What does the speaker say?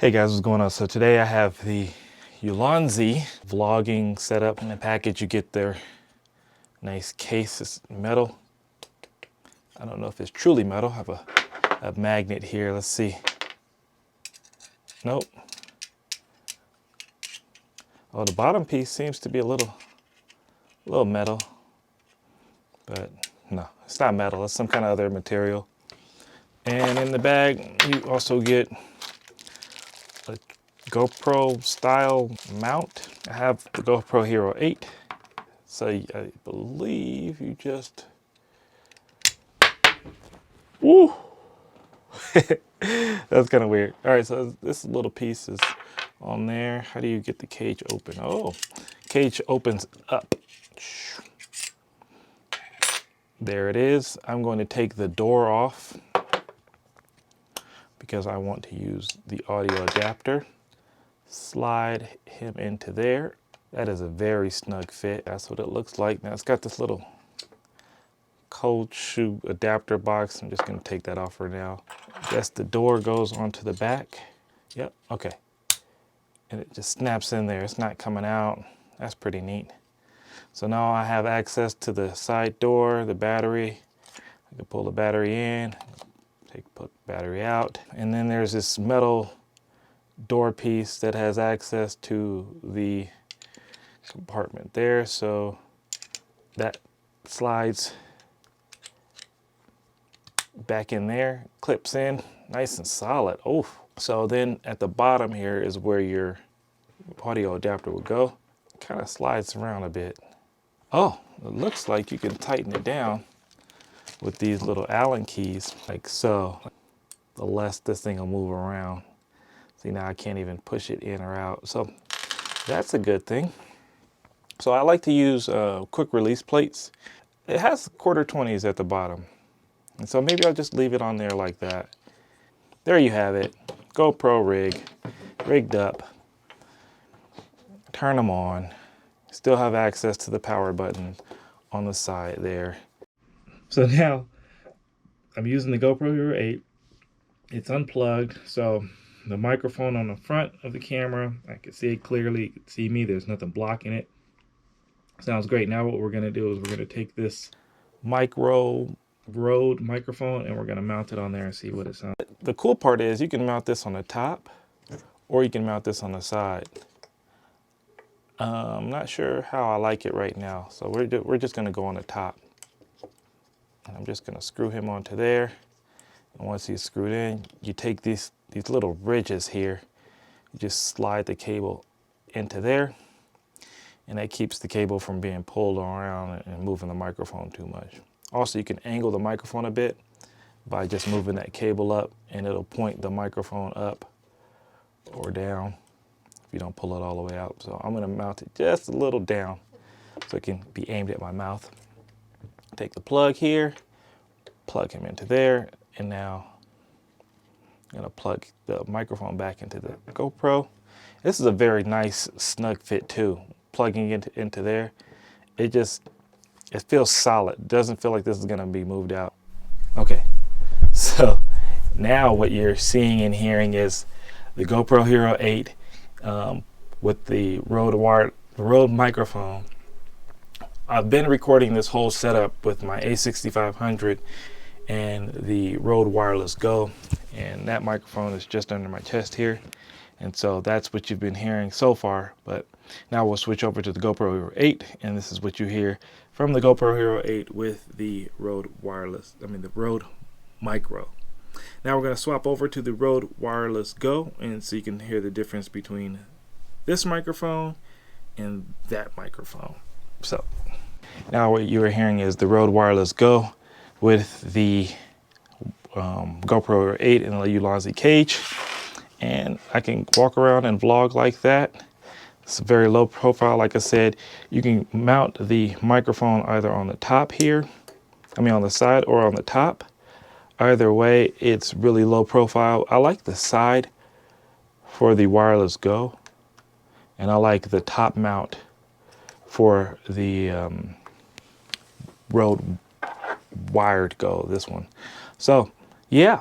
Hey guys, what's going on? So today I have the Ulanzi vlogging setup. In the package you get their nice case. It's metal. I don't know if it's truly metal. I have a magnet here. Let's see. Nope. Oh, the bottom piece seems to be a little metal, but no, it's not metal. It's some kind of other material. And in the bag you also get a GoPro style mount. I have the GoPro Hero 8. So I believe you just, woo! That's kind of weird. All right, so this little piece is on there. How do you get the cage open? Oh, cage opens up. There it is. I'm going to take the door off because I want to use the audio adapter. Slide him into there. That is a very snug fit. That's what it looks like. Now it's got this little cold shoe adapter box. I'm just going to take that off for now. I guess the door goes onto the back. Yep, okay. And it just snaps in there. It's not coming out. That's pretty neat. So now I have access to the side door, the battery. I can pull the battery in, put the battery out. And then there's this metal door piece that has access to the compartment there. So that slides back in there, clips in, nice and solid. Oh, so then at the bottom here is where your audio adapter will go. Kind of slides around a bit. Oh, it looks like you can tighten it down with these little Allen keys, like so. The less this thing will move around. See, now I can't even push it in or out. So that's a good thing. So I like to use quick release plates. It has 1/4-20s at the bottom. And so maybe I'll just leave it on there like that. There you have it. GoPro rig, rigged up. Turn them on. Still have access to the power button on the side there. So now I'm using the GoPro Hero 8. It's unplugged, so the microphone on the front of the camera, I can see it clearly. You can see me. There's nothing blocking it. Sounds great. Now what we're going to do is we're going to take this Rode microphone and we're going to mount it on there and see what it sounds like. The cool part is you can mount this on the top or you can mount this on the side. I'm not sure how I like it right now, so we're just going to go on the top. And I'm just going to screw him onto there. And once he's screwed in, you take these little ridges here. You just slide the cable into there. And that keeps the cable from being pulled around and moving the microphone too much. Also, you can angle the microphone a bit by just moving that cable up, and it'll point the microphone up or down if you don't pull it all the way out. So I'm going to mount it just a little down so it can be aimed at my mouth. Take the plug here, plug him into there, and now I'm going to plug the microphone back into the GoPro. This is a very nice snug fit too. Plugging it into there, it feels solid. It doesn't feel like this is going to be moved out. Okay, so now what you're seeing and hearing is the GoPro Hero 8 with the Rode microphone. I've been recording this whole setup with my A6500 and the Rode Wireless Go, and that microphone is just under my chest here. And so that's what you've been hearing so far, but now we'll switch over to the GoPro Hero 8, and this is what you hear from the GoPro Hero 8 with the Rode Micro. Now we're going to swap over to the Rode Wireless Go, and so you can hear the difference between this microphone and that microphone. So now what you are hearing is the Rode Wireless Go with the GoPro Hero 8 and the Ulanzi cage. And I can walk around and vlog like that. It's a very low profile. Like I said, you can mount the microphone either on the top here, on the side or on the top. Either way, it's really low profile. I like the side for the Wireless Go, and I like the top mount for the Rode Wired Go, this one. So yeah,